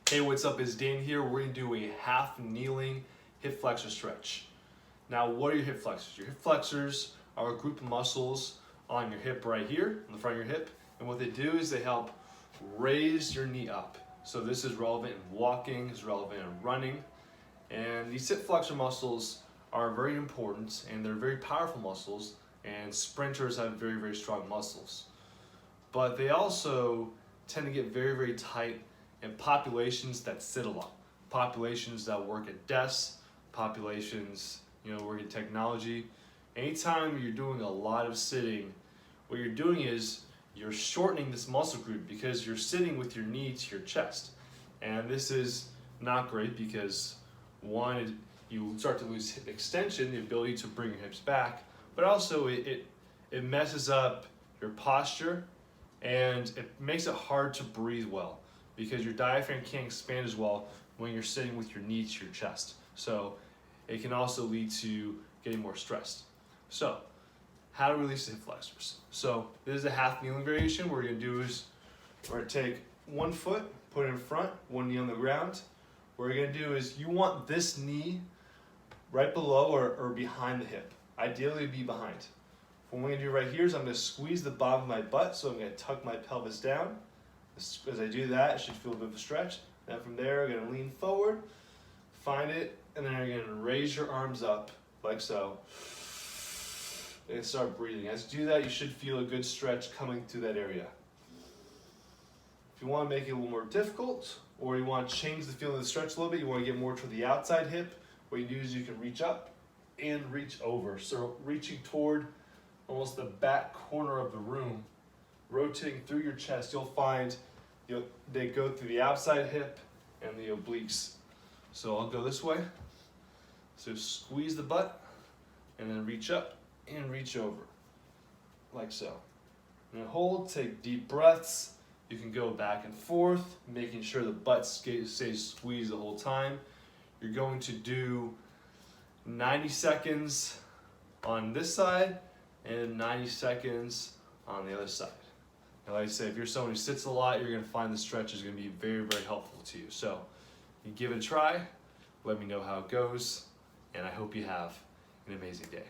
Hey, what's up? It's Dan here. We're going to do a half kneeling hip flexor stretch. Now, what are your hip flexors? Your hip flexors are a group of muscles on your hip right here, on the front of your hip. And what they do is they help raise your knee up. So this is relevant in walking, it's relevant in running. And these hip flexor muscles are very important and they're very powerful muscles, and sprinters have very, very strong muscles. But they also tend to get very, very tight in populations that sit a lot. Populations that work at desks, populations, work in technology. Anytime you're doing a lot of sitting, what you're doing is you're shortening this muscle group because you're sitting with your knee to your chest. And this is not great because one, you start to lose hip extension, the ability to bring your hips back, but also it messes up your posture and it makes it hard to breathe well because your diaphragm can't expand as well when you're sitting with your knee to your chest. So it can also lead to getting more stressed. So how to release the hip flexors. So this is a half kneeling variation. What we're gonna do is we're gonna take one foot, put it in front, one knee on the ground. What we're gonna do is you want this knee right below or behind the hip. Ideally be behind. What we're gonna do right here is I'm gonna squeeze the bottom of my butt, so I'm gonna tuck my pelvis down. As I do that, I should feel a bit of a stretch. Then from there, I'm gonna lean forward, find it, and then you're gonna raise your arms up like so. And start breathing. As you do that, you should feel a good stretch coming through that area. If you want to make it a little more difficult, or you want to change the feeling of the stretch a little bit, you want to get more to the outside hip, what you do is you can reach up and reach over. So reaching toward almost the back corner of the room, rotating through your chest, you'll find they go through the outside hip and the obliques. So I'll go this way. So squeeze the butt and then reach up and reach over, like so. And hold, take deep breaths. You can go back and forth, making sure the butt stays squeezed the whole time. You're going to do 90 seconds on this side and 90 seconds on the other side. And like I said, if you're someone who sits a lot, you're gonna find the stretch is gonna be very, very helpful to you. So you give it a try, let me know how it goes, and I hope you have an amazing day.